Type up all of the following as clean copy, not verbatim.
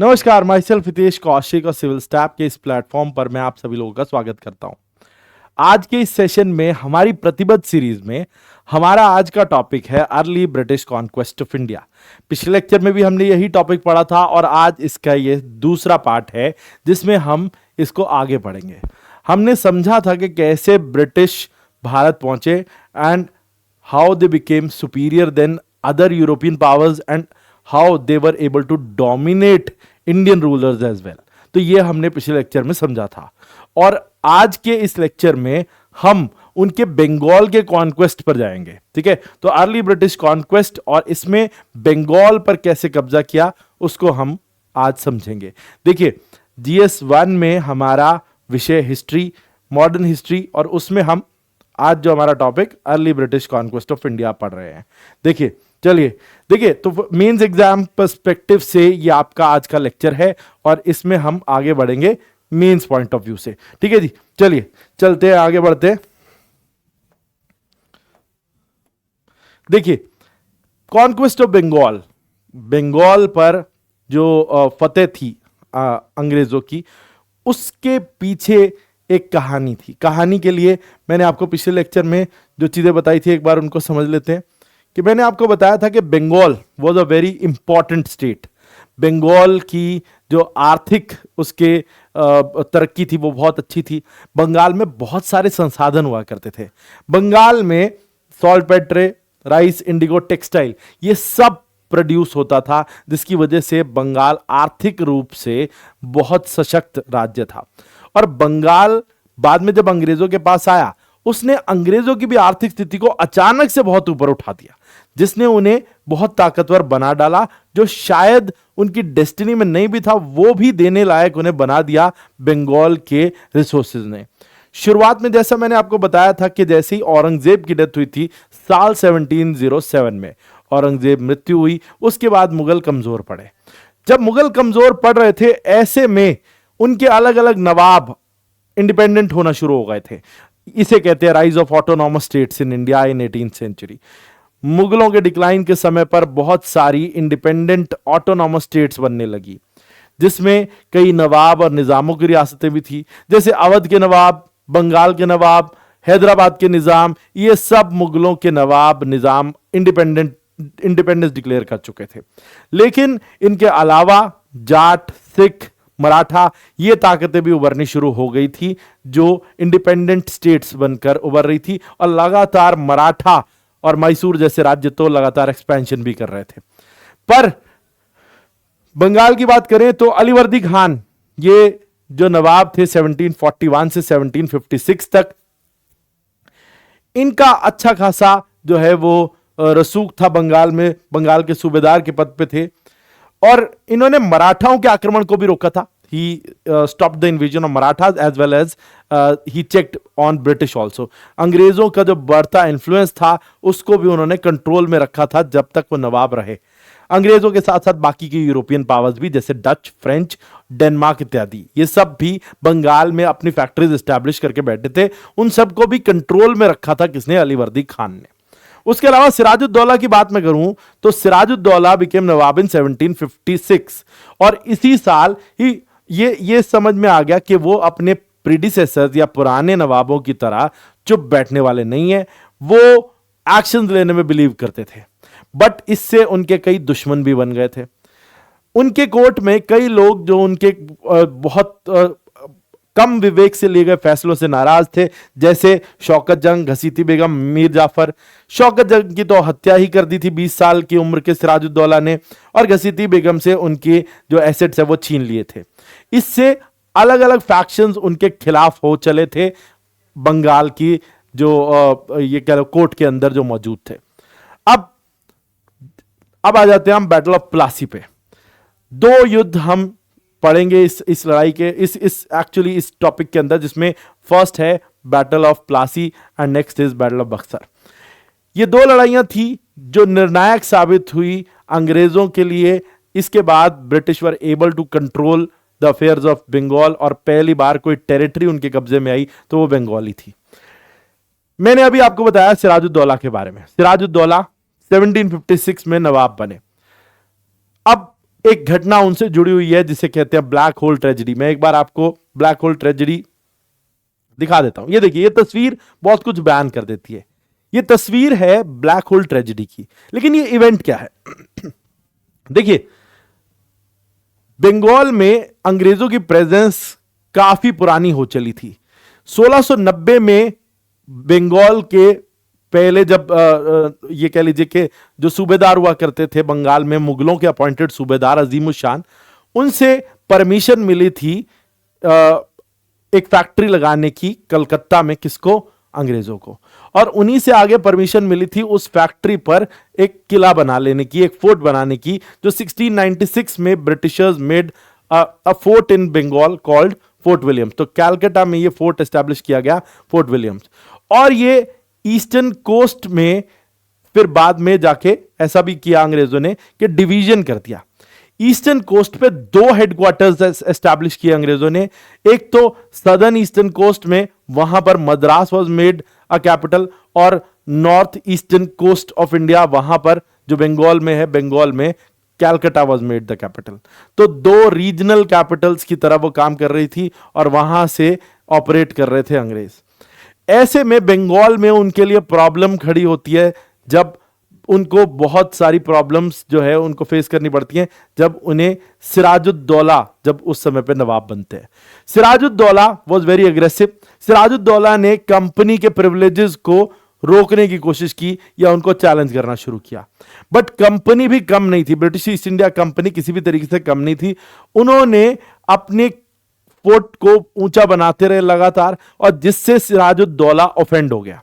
नमस्कार, my self Hitesh Kaushik और civil step के इस प्लेटफॉर्म पर मैं आप सभी लोगों का स्वागत करता हूं। आज के इस सेशन में हमारी प्रतिबद्ध सीरीज में हमारा आज का टॉपिक है early British conquest of India. पिछले लेक्चर में भी हमने यही टॉपिक पढ़ा था और आज इसका ये दूसरा पार्ट है जिसमें हम इसको आगे पढ़ेंगे। हमने समझा था कि कैसे ब्रिटिश भारत पहुंचे and how they became superior than other European powers and how they were able to dominate Indian rulers as well. तो ये हमने पिछले लेक्चर में समझा था और आज के इस लेक्चर में हम उनके बंगाल के कॉन्क्वेस्ट पर जाएंगे। ठीक है, तो अर्ली ब्रिटिश कॉन्क्वेस्ट और इसमें बंगाल पर कैसे कब्जा किया उसको हम आज समझेंगे। देखिए, GS1 में हमारा विषय हिस्ट्री, मॉडर्न हिस्ट्री, और उसमें हम आज जो हमारा topic early British conquest of India पढ़ रहे हैं। देखिए, चलिए देखिए, तो मेंस एग्जाम पर्सपेक्टिव से ये आपका आज का लेक्चर है और इसमें हम आगे बढ़ेंगे मेंस पॉइंट ऑफ व्यू से। ठीक है जी, चलिए चलते हैं, आगे बढ़ते हैं। देखिए, कॉन्क्वेस्ट ऑफ बंगाल, बंगाल पर जो फतेह थी अंग्रेजों की, उसके पीछे एक कहानी थी। कहानी के लिए मैंने आपको पिछले लेक्चर में जो चीजें बताई थी एक बार उनको समझ लेते हैं। कि मैंने आपको बताया था कि Bengal was a very important state. Bengal की जो आर्थिक उसके तरक्की थी वो बहुत अच्छी थी। बंगाल में बहुत सारे संसाधन हुआ करते थे। बंगाल में salt Petre, rice, Indigo, textile, ये सब प्रोड्यूस होता था, जिसकी वजह से बंगाल आर्थिक रूप से बहुत सशक्त राज्य था। और बंगाल बाद में जब अंग्रेजों के पास आया, उसने अंग्रेजों की भी आर्थिक स्थिति को अचानक से बहुत ऊपर उठा दिया, जिसने उन्हें बहुत ताकतवर बना डाला। जो शायद उनकी डेस्टिनी में नहीं भी था, वो भी देने लायक उन्हें बना दिया बंगाल के रिसोर्सेज ने। शुरुआत में जैसा मैंने आपको बताया था कि जैसे ही औरंगजेब की डेथ हुई थी साल 1707 में, औरंगजेब मृत्यु हुई, उसके बाद मुगल कमजोर पड़े। जब मुगल कमजोर पड़ रहे थे, ऐसे में उनके अलग अलग नवाब इंडिपेंडेंट होना शुरू हो गए थे। इसे कहते हैं rise of autonomous states in India in 18th century. मुगलों के डिक्लाइन के समय पर बहुत सारी इंडिपेंडेंट ऑटोनॉमस स्टेट्स बनने लगी, जिसमें कई नवाब और निजामों की रियासतें भी थी, जैसे अवध के नवाब, बंगाल के नवाब, हैदराबाद के निजाम। ये सब मुगलों के नवाब निजाम इंडिपेंडेंस डिक्लेयर कर चुके थे। लेकिन इनके अलावा जाट, सिख, मराठा, ये ताकतें भी उभरनी शुरू हो गई थी, जो इंडिपेंडेंट स्टेट्स बनकर उभर रही थी। और लगातार मराठा और मैसूर जैसे राज्य तो लगातार एक्सपेंशन भी कर रहे थे। पर बंगाल की बात करें तो अलीवर्दी खान, ये जो नवाब थे 1741 से 1756 तक, इनका अच्छा खासा जो है वो रसूख था बंगाल में। बंगाल के सूबेदार के पद पे थे और इन्होंने मराठाओं के आक्रमण को भी रोका था। He stopped the invasion of Marathas as well as he checked on British also. अंग्रेजों का जो बढ़ता इन्फ्लुएंस था उसको भी उन्होंने कंट्रोल में रखा था जब तक वो नवाब रहे। अंग्रेजों के साथ साथ बाकी की यूरोपियन पावर्स भी, जैसे डच, फ्रेंच, डेनमार्क इत्यादि, ये सब भी बंगाल में अपनी फैक्ट्रीज एस्टैब्लिश करके बैठे थे। उन सबको भी कंट्रोल में रखा था किसने? अलीवर्दी खान ने। उसके अलावा सिराजुद्दौला की बात मैं करूं तो सिराजुद्दौला बिकेम नवाब इन 1756 और इसी साल ही ये समझ में आ गया कि वो अपने प्रीडिसेसर्स या पुराने नवाबों की तरह चुप बैठने वाले नहीं है, वो एक्शंस लेने में बिलीव करते थे। बट इससे उनके कई दुश्मन भी बन गए थे। उनके कोर्ट में कई लोग जो उनके बहुत कम विवेक से लिए गए फैसलों से नाराज थे, जैसे शौकत जंग, घसीती बेगम, मीर जाफर। शौकत जंग की तो हत्या ही कर दी थी 20 साल की उम्र के सिराजुद्दौला ने, और घसीती बेगम से उनके जो एसेट्स है वो छीन लिए थे। इससे अलग अलग फैक्शंस उनके खिलाफ हो चले थे बंगाल की जो ये कह लो कोर्ट के अंदर जो मौजूद थे। अब आ जाते हैं हम बैटल ऑफ प्लासी पे। दो युद्ध हम पढ़ेंगे इस लड़ाई के एक्चुअली इस टॉपिक के अंदर, जिसमें फर्स्ट है battle of Plassey and next is battle of Buxar. ये दो लड़ाइयां थी जो निर्णायक साबित हुई अंग्रेजों के लिए। इसके बाद British were able to control the affairs of Bengal और पहली बार कोई टेरिटरी उनके कब्जे में आई तो वो बंगाली थी। मैंने अभी आपको बताया सिराजुद्दौला के बारे में। सिराजुद्दौला 1756 में नवाब बने। अब एक घटना उनसे जुड़ी हुई है जिसे कहते हैं ब्लैक होल ट्रेजेडी। मैं एक बार आपको ब्लैक होल ट्रेजेडी दिखा देता हूं। ये देखिए, ये तस्वीर बहुत कुछ बयान कर देती है। ये तस्वीर है ब्लैक होल ट्रेजेडी की, लेकिन ये इवेंट क्या है? देखिए, बंगाल में अंग्रेजों की प्रेजेंस काफी पुरानी हो चली थी। 1690 में बंगाल के पहले जब ये कह लीजिए कि जो सूबेदार हुआ करते थे बंगाल में, मुगलों के अपॉइंटेड सूबेदार अजीमुल शान, उनसे परमिशन मिली थी एक फैक्ट्री लगाने की कलकत्ता में। किसको? अंग्रेजों को। और उन्हीं से आगे परमिशन मिली थी उस फैक्ट्री पर एक किला बना लेने की, एक फोर्ट बनाने की, जो 1696 में Britishers made a fort in Bengal called Fort Williams. तो कलकत्ता में ये फोर्ट एस्टैब्लिश किया गया, फोर्ट विलियम्स। और ये ईस्टर्न कोस्ट में फिर बाद में जाके ऐसा भी किया अंग्रेजों ने कि डिवीजन कर दिया। ईस्टर्न कोस्ट पे दो हेडक्वार्टर्स एस्टैब्लिश किए अंग्रेजों ने। एक तो सदर्न ईस्टर्न कोस्ट में, वहां पर Madras was made a capital, और north eastern coast of India, वहां पर जो बंगाल में है, बंगाल में Calcutta was made the capital. तो दो रीजनल कैपिटल्स की तरह वो काम कर रही थी और वहां से ऑपरेट कर रहे थे अंग्रेज। ऐसे में बंगाल में उनके लिए प्रॉब्लम खड़ी होती है जब उनको बहुत सारी प्रॉब्लम्स जो है उनको फेस करनी पड़ती हैं जब उन्हें सिराजुद्दौला, जब उस समय पे नवाब बनते हैं। Sirajuddaulah was very aggressive. Sirajuddaulah ने कंपनी के प्रिविलेजेस को रोकने की कोशिश की या उनको चैलेंज करना शुरू किया। बट कंपनी भी कम नहीं थी, ब्रिटिश ईस्ट इंडिया कंपनी किसी भी तरीके से कम नहीं थी। उन्होंने अपने फोर्ट को ऊंचा बनाते रहे लगातार, और जिससे सिराजुद्दौला ऑफेंड हो गया।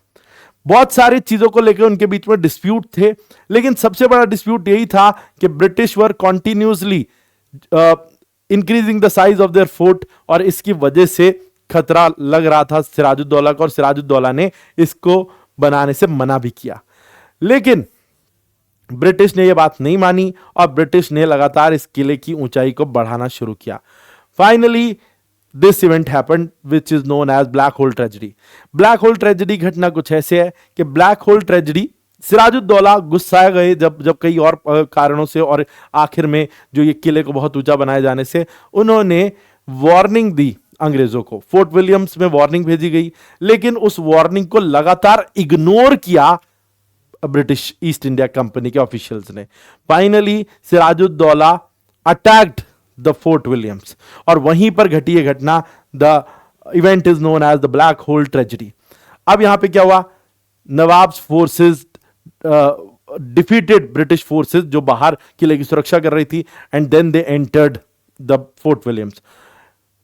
बहुत सारी चीजों को लेकर उनके बीच में डिस्प्यूट थे, लेकिन सबसे बड़ा डिस्प्यूट यही था कि British were continuously increasing the size of their fort, और इसकी वजह से खतरा लग रहा था सिराजुद्दौला को, और सिराजुद्दौला ने इसको बनाने से मना भी किया। लेकिन ब्रिटिश ने यह बात नहीं मानी और ब्रिटिश ने लगातार इस किले की ऊंचाई को बढ़ाना शुरू किया। Finally this event happened which is known as Black Hole tragedy. Black Hole tragedy घटना कुछ ऐसे है कि ब्लैक होल ट्रेजेडी, सिराजुद्दौला गुस्साए गए जब कई और कारणों से, और आखिर में जो ये किले को बहुत ऊंचा बनाए जाने से, उन्होंने वार्निंग दी अंग्रेजों को। फोर्ट विलियम्स में वार्निंग भेजी गई, लेकिन उस वार्निंग को लगातार इग्नोर किया ब्रिटिश ईस्ट इंडिया कंपनी के ऑफिशियल्स ने। Finally Sirajuddaulah attacked the Fort Williams, और वहीं पर घटी यह घटना। The event is known as the Black Hole tragedy. अब यहां पे क्या हुआ? Nawab's forces defeated British forces जो बाहर किले की सुरक्षा कर रही थी, and then they entered the Fort Williams.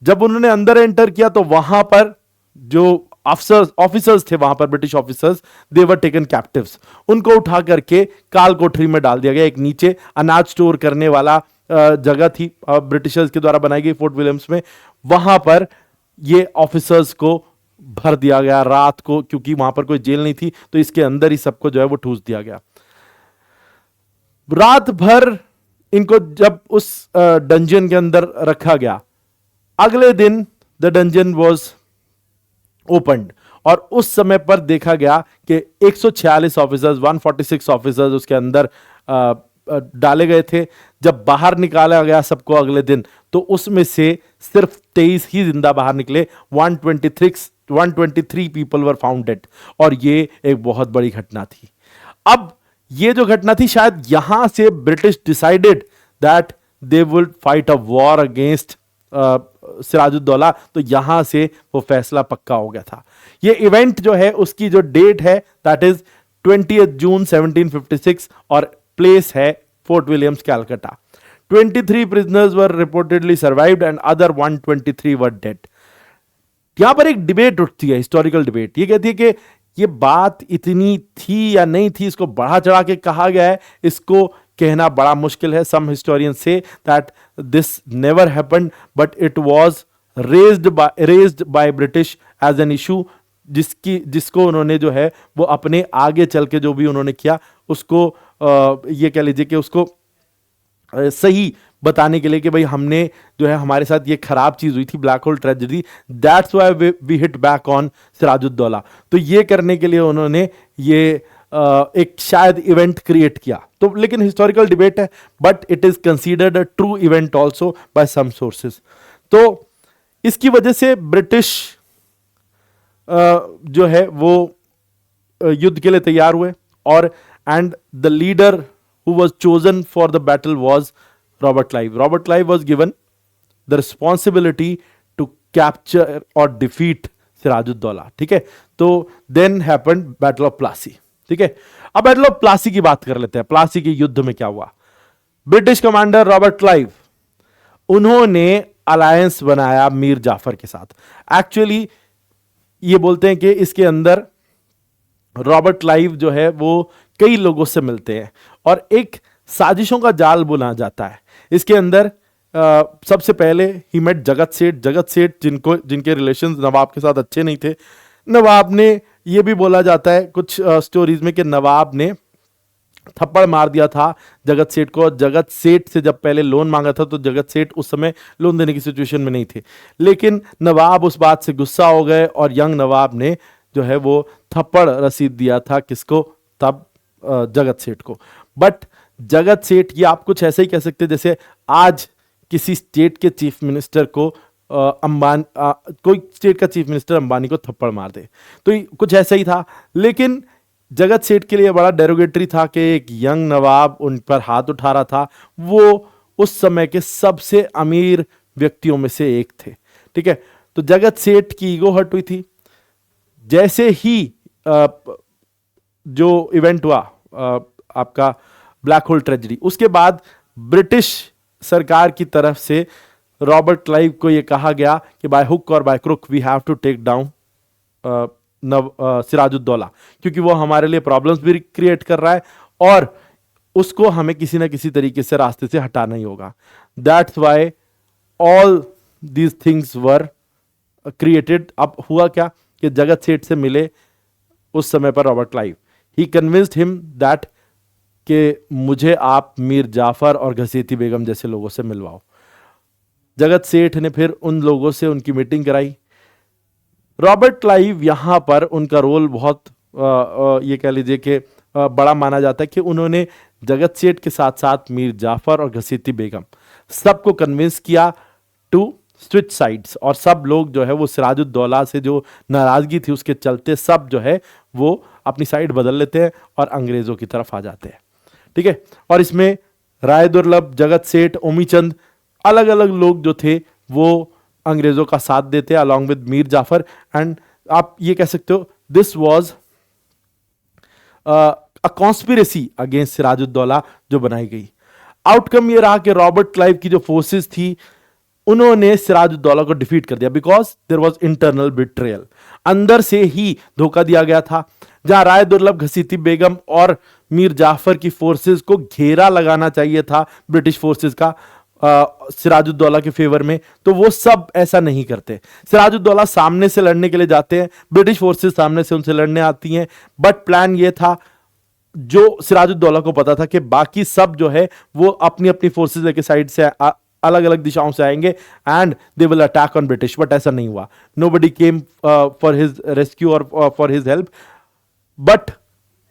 जब उन्होंने अंदर एंटर किया तो वहां पर जो ऑफिसर्स थे, वहां पर British officers, they were taken captives. उनको उठा करके काल कोठरी में डाल दिया गया। एक नीचे अनाज स्टोर करने वाला जगह थी ब्रिटिशर्स के द्वारा बनाई गई फोर्ट विलियम्स में, वहां पर ये ऑफिसर्स को भर दिया गया रात को, क्योंकि वहां पर कोई जेल नहीं थी, तो इसके अंदर ही सबको जो है वो ठूस दिया गया। रात भर इनको जब उस डंजन के अंदर रखा गया, अगले दिन द डंजन वॉज ओपन्ड, और उस समय पर देखा गया कि 146 ऑफिसर्स, 146 ऑफिसर्स उसके अंदर डाले गए थे। जब बाहर निकाला गया सबको अगले दिन, तो उसमें से सिर्फ 23 ही जिंदा बाहर निकले। 123 पीपल वर फाउंड डेड, और ये एक बहुत बड़ी घटना थी। अब ये जो घटना थी, शायद यहां से British decided that they would fight a war against Sirajuddaulah, तो यहां से वो फैसला पक्का हो गया था। ये इवेंट जो है उसकी जो डेट है दैट इज 20 जून 1756, और प्लेस है fort Williams Calcutta. 23 prisoners were reportedly survived and other 123 were dead। यहां पर एक डिबेट उठती है, हिस्टोरिकल डिबेट। ये कहती है कि ये बात इतनी थी या नहीं थी, इसको बढ़ा चढ़ा के कहा गया है, इसको कहना बड़ा मुश्किल है। Some historians say that this never happened, but it was raised by British as an issue, जिसको उन्होंने जो है वो अपने आगे चल के जो भी उन्होंने किया उसको ये कह लीजिए कि उसको सही बताने के लिए कि भाई हमने जो है हमारे साथ ये खराब चीज हुई थी, Black Hole tragedy, that's why we hit back on Sirajuddaulah. तो ये करने के लिए उन्होंने ये एक शायद इवेंट क्रिएट किया, तो लेकिन हिस्टोरिकल डिबेट है, but it is considered a true event also by some sources. तो इसकी वजह से ब्रिटिश जो है वो युद्ध के लिए तैयार हुए, और and the leader who was chosen for the battle was Robert Clive. Robert Clive was given the responsibility to capture और डिफीट सिराजुद्दौला। ठीक है, तो then happened battle of Plassey. ठीक है, अब बैटल ऑफ प्लासी की बात कर लेते हैं। प्लासी के युद्ध में क्या हुआ? ब्रिटिश कमांडर रॉबर्ट क्लाइव, उन्होंने अलायंस बनाया मीर जाफर के साथ। एक्चुअली ये बोलते हैं कि इसके अंदर रॉबर्ट क्लाइव जो है वो कई लोगों से मिलते हैं और एक साजिशों का जाल बुना जाता है। इसके अंदर सबसे पहले ही मेट जगत सेठ। जगत सेठ जिनके रिलेशंस नवाब के साथ अच्छे नहीं थे। नवाब ने, ये भी बोला जाता है कुछ स्टोरीज में कि नवाब ने थप्पड़ मार दिया था जगत सेठ को। जगत सेठ से जब पहले लोन मांगा था तो जगत सेठ उस समय लोन देने की सिचुएशन में नहीं थे, लेकिन नवाब उस बात से गुस्सा हो गए और यंग नवाब ने जो है वो थप्पड़ रसीद दिया था किसको? तब जगत सेठ को। बट जगत सेठ, ये आप कुछ ऐसे ही कह सकते हैं जैसे आज किसी स्टेट के चीफ मिनिस्टर को कोई स्टेट का चीफ मिनिस्टर अंबानी को थप्पड़ मार दे, तो कुछ ऐसा ही था। लेकिन जगत सेठ के लिए बड़ा डेरोगेटरी था कि एक यंग नवाब उन पर हाथ उठा रहा था। वो उस समय के सबसे अमीर व्यक्तियों में से एक थे। ठीक है, तो जगत सेठ की ईगो हर्ट हुई थी। जैसे ही जो इवेंट हुआ आपका ब्लैक होल ट्रेजेडी, उसके बाद ब्रिटिश सरकार की तरफ से रॉबर्ट क्लाइव को यह कहा गया कि बाय हुक और by crook we have to take down Sirajuddaulah, क्योंकि वो हमारे लिए प्रॉब्लम्स भी क्रिएट कर रहा है और उसको हमें किसी ना किसी तरीके से रास्ते से हटाना ही होगा। That's why all these things were created. अब हुआ क्या कि जगत सेठ से मिले उस समय पर Robert Clive. He convinced him that कि मुझे आप मीर जाफर और घसीती बेगम जैसे लोगों से मिलवाओ। जगत सेठ ने फिर उन लोगों से उनकी मीटिंग कराई। रॉबर्ट क्लाइव यहां पर उनका रोल बहुत ये कह लीजिए कि बड़ा माना जाता है कि उन्होंने जगत सेठ के साथ साथ मीर जाफर और घसीती बेगम सबको कन्विंस किया टू स्विच साइड्स, और सब लोग जो है वो सिराजुद्दौला से जो नाराजगी थी उसके चलते सब जो है वो अपनी साइड बदल लेते हैं और अंग्रेजों की तरफ आ जाते हैं। ठीक है, और इसमें राय दुर्लभ, जगत सेठ, ओमीचंद, अलग अलग लोग जो थे वो अंग्रेजों का साथ देते हैं along with Mir Jafar. And आप ये कह सकते हो this was a conspiracy against Sirajuddaulah जो बनाई गई। आउटकम ये रहा कि रॉबर्ट क्लाइव की जो फोर्सेस थी उन्होंने सिराजुद्दौला को डिफीट कर दिया because there was internal betrayal. अंदर से ही धोखा दिया गया था। जहां राय दुर्लभ, घसीती बेगम और मीर जाफर की फोर्सेस को घेरा लगाना चाहिए था ब्रिटिश फोर्सेस का सिराजुद्दौला के फेवर में, तो वो सब ऐसा नहीं करते। सिराजुद्दौला सामने से लड़ने के लिए जाते हैं, ब्रिटिश फोर्सेस सामने से उनसे लड़ने आती हैं, बट प्लान ये था, जो सिराजुद्दौला को पता था कि बाकी सब जो है वो अपनी अपनी फोर्सेस लेके साइड से अलग अलग दिशाओं से आएंगे and they will attack on British, but ऐसा नहीं हुआ। Nobody came for his rescue और for his help, but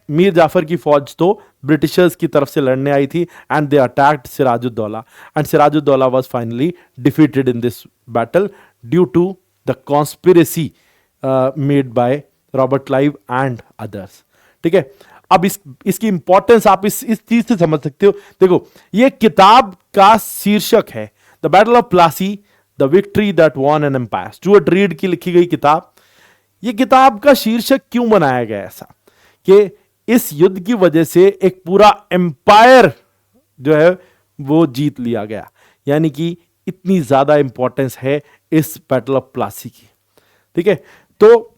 Mir Jafar की फौज तो ब्रिटिशर्स की तरफ से लड़ने आई थी and they attacked Sirajuddaulah and Sirajuddaulah was finally defeated in this battle due to the conspiracy made by Robert Clive and others. ठीक है, अब इसकी इंपॉर्टेंस आप इस चीज से समझ सकते हो। देखो, ये किताब का शीर्षक है the battle of Plassey, the victory that won an empire, Stuart Reid की लिखी गई किताब। ये किताब का शीर्षक क्यों बनाया गया ऐसा कि इस युद्ध की वजह से एक पूरा एम्पायर जो है वो जीत लिया गया, यानी कि इतनी ज्यादा इंपॉर्टेंस है इस बैटल ऑफ प्लासी की। ठीक है, तो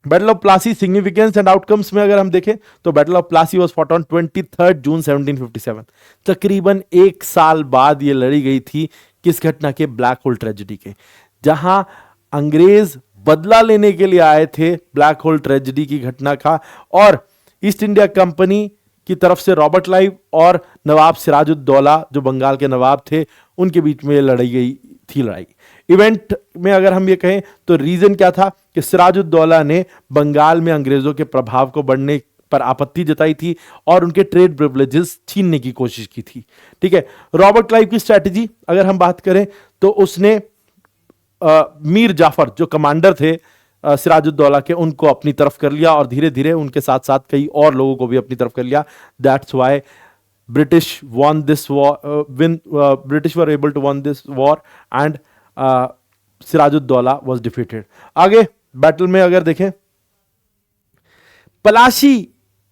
battle of Plassey significance and outcomes में अगर हम देखें तो battle of Plassey was fought on 23 जून 1757। तकरीबन एक साल बाद ये लड़ी गई थी किस घटना के? ब्लैक होल ट्रेजेडी के, जहां अंग्रेज बदला लेने के लिए आए थे ब्लैक होल ट्रेजेडी की घटना का, और ईस्ट इंडिया कंपनी की तरफ से रॉबर्ट क्लाइव और नवाब सिराजुद्दौला जो बंगाल के नवाब थे उनके बीच में लड़ी गई थी लड़ाई। इवेंट में अगर हम ये कहें तो रीजन क्या था कि सिराजुद्दौला ने बंगाल में अंग्रेजों के प्रभाव को बढ़ने पर आपत्ति जताई थी और उनके ट्रेड प्रिविलेजेस छीनने की कोशिश की थी। ठीक है, रॉबर्ट क्लाइव की स्ट्रैटेजी अगर हम बात करें तो उसने मीर जाफर जो कमांडर थे सिराजुद्दौला के, उनको अपनी तरफ कर लिया और धीरे धीरे उनके साथ साथ कई और लोगों को भी अपनी तरफ कर लिया। That's why British won this war, British were able to won this war and Sirajuddaulah was defeated। आगे बैटल में अगर देखें, पलाशी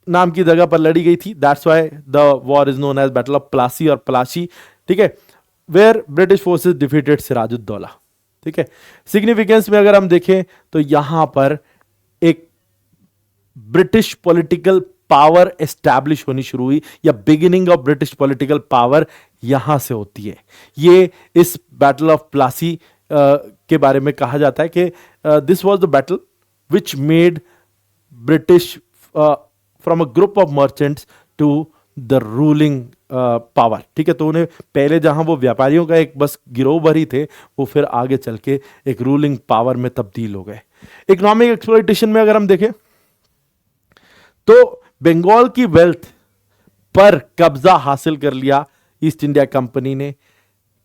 नाम की जगह पर लड़ी गई थी। That's why the war is known as battle of Plassey और पलाशी। ठीक है, where British forces defeated Sirajuddaulah. ठीक है, सिग्निफिकेंस में अगर हम देखें तो यहां पर एक ब्रिटिश पॉलिटिकल पावर एस्टैब्लिश होनी शुरू हुई, या beginning of British political power यहां से होती है। ये इस बैटल ऑफ प्लासी के बारे में कहा जाता है कि this was the battle which made British from a group of merchants to the ruling power. ठीक है, तो उन्हें पहले जहां वो व्यापारियों का एक बस गिरोह भर ही थे, वो फिर आगे चल के एक रूलिंग पावर में तब्दील हो गए। इकोनॉमिक एक्सप्लॉयटेशन में अगर हम देखें तो बंगाल की वेल्थ पर कब्जा हासिल कर लिया ईस्ट इंडिया कंपनी ने।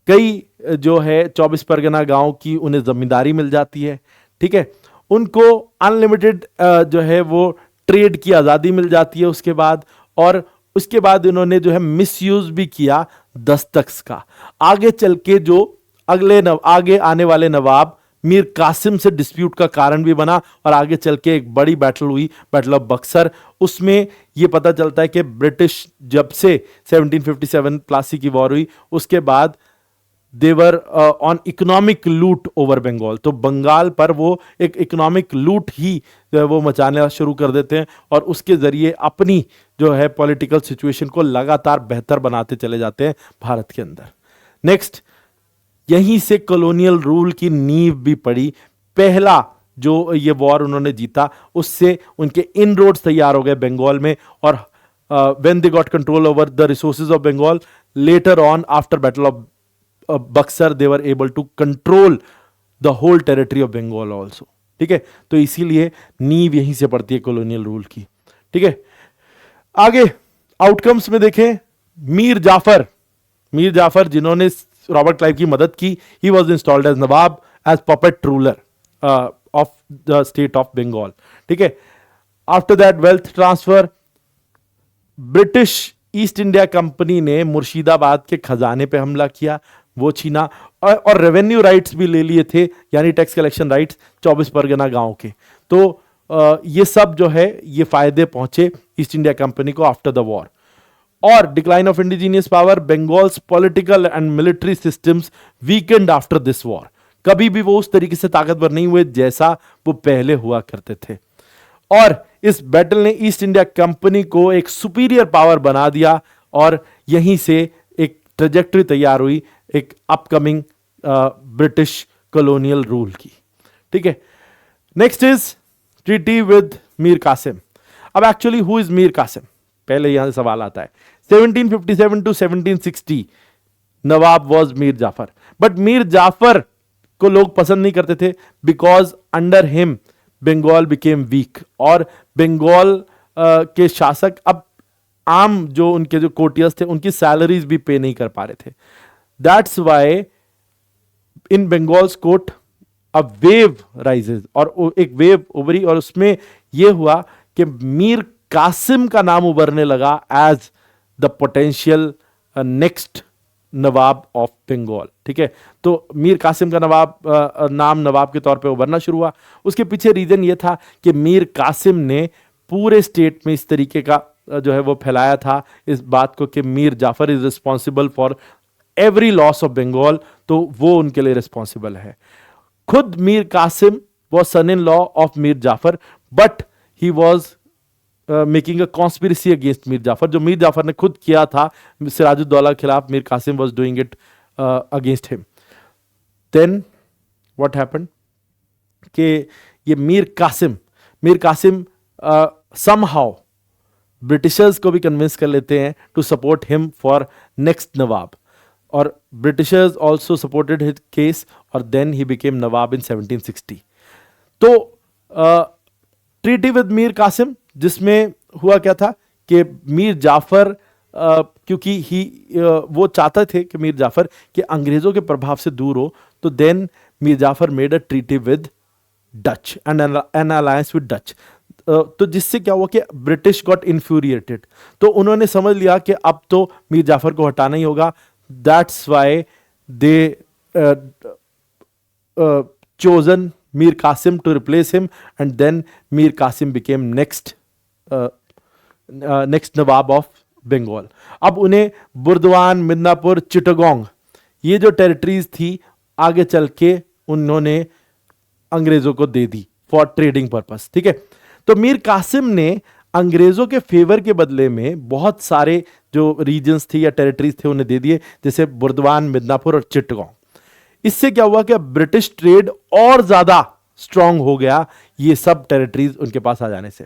कई जो है 24 परगना गांव की उन्हें जमींदारी मिल जाती है। ठीक है, उनको अनलिमिटेड जो है वो ट्रेड की आज़ादी मिल जाती है उसके बाद, और उसके बाद इन्होंने जो है मिसयूज भी किया दस्तक्स का। आगे चल के जो आगे आने वाले नवाब मीर कासिम से डिस्प्यूट का कारण भी बना, और आगे चल के एक बड़ी बैटल हुई, बैटल ऑफ बक्सर। उसमें यह पता चलता है कि ब्रिटिश जब से 1757 प्लासी की वॉर हुई उसके बाद देवर ऑन इकोनॉमिक लूट ओवर बंगाल। तो बंगाल पर वो एक इकोनॉमिक लूट ही जो है वो मचाना शुरू कर देते हैं, और उसके जरिए अपनी जो है पॉलिटिकल सिचुएशन को लगातार बेहतर बनाते चले जाते हैं भारत के अंदर। नेक्स्ट, यहीं से कॉलोनियल रूल की नींव भी पड़ी। पहला जो ये वॉर उन्होंने जीता उससे उनके इनरोड्स तैयार हो गए बंगाल में, और when they got control over the resources of Bengal later on after battle of Buxar they were able to control the whole territory of Bengal also. ठीक है, तो इसीलिए नींव यहीं से पड़ती है कॉलोनियल रूल की। ठीक है, आगे आउटकम्स में देखें, मीर जाफर जिन्होंने रॉबर्ट क्लाइव की मदद की, he was installed as nawab, as puppet ruler of the state of Bengal. ठीक है, after that wealth transfer, British east India company ने मुर्शिदाबाद के खजाने पे हमला किया, वो छीना, और रेवेन्यू राइट्स भी ले लिए थे, यानी टैक्स कलेक्शन राइट्स 24 परगना गांव के। तो ये सब जो है ये फायदे पहुंचे ईस्ट इंडिया कंपनी को आफ्टर द वॉर। और decline of indigenous power, Bengal's political and military systems weekend after this war. कभी भी वो उस तरीके से ताकतवर नहीं हुए जैसा वो पहले हुआ करते थे, और इस बैटल ने ईस्ट इंडिया कंपनी को एक सुपीरियर पावर बना दिया, और यहीं से एक ट्रेजेक्टरी तैयार हुई एक अपकमिंग ब्रिटिश कॉलोनियल रूल की। ठीक है, next is treaty with Mir Qasim. अब actually who is Mir Qasim, पहले यहां से सवाल आता है। 1757 to 1760 nawab was Mir Jafar, but Mir Jafar को लोग पसंद नहीं करते थे because under him Bengal became weak, और बंगाल के शासक अब आम जो उनके जो कोर्टियर्स थे उनकी सैलरीज भी पे नहीं कर पा रहे थे। That's why in Bengal's court a wave rises, और एक वेव उभरी, और उसमें यह हुआ कि मीर कासिम का नाम उभरने लगा as the potential next nawab of Bengal. ठीक है, तो मीर कासिम का नाम नवाब के तौर पे उभरना शुरू हुआ। उसके पीछे रीजन ये था कि मीर कासिम ने पूरे स्टेट में इस तरीके का जो है वो फैलाया था इस बात को कि Mir Jafar is responsible for every loss of Bengal, तो वो उनके लिए रिस्पॉन्सिबल है। खुद Mir Qasim was son in law of Mir Jafar, but he was making a conspiracy against Mir Jafar. जो मीर जाफर ने खुद किया था सिराजुद्दौला के खिलाफ, Mir Qasim was doing it against him. Then what happened कि ये मीर कासिम समहाउ ब्रिटिशर्स को भी कन्विंस कर लेते हैं to support him for next nawab, और britishers also supported his case, और then he became nawab in 1760। तो ट्रीटी विद मीर कासिम, जिसमें हुआ क्या था कि मीर जाफर क्योंकि वो चाहते थे कि मीर जाफर कि अंग्रेजों के प्रभाव से दूर हो, तो then Mir Jafar made a treaty with Dutch and an alliance with Dutch. तो जिससे क्या हुआ कि ब्रिटिश गॉट इन्फ्यूरिएटेड, तो उन्होंने समझ लिया कि अब तो मीर जाफर को हटाना ही होगा। That's why they chosen Mir Qasim to replace him, and then Mir Qasim became next nawab of Bengal. अब उन्हें बुर्दवान, मिदनापुर, चिटगोंग ये जो टेरिटरीज थी आगे चल के उन्होंने अंग्रेजों को दे दी फॉर ट्रेडिंग पर्पस। ठीक है, तो मीर कासिम ने अंग्रेजों के फेवर के बदले में बहुत सारे जो रीजन्स थी या टेरिटरीज थे उन्हें दे दिए, जैसे बुर्दवान, मिदनापुर और चिटगोंग। इससे क्या हुआ कि ब्रिटिश ट्रेड और ज्यादा स्ट्रांग हो गया ये सब टेरिटरीज उनके पास आ जाने से।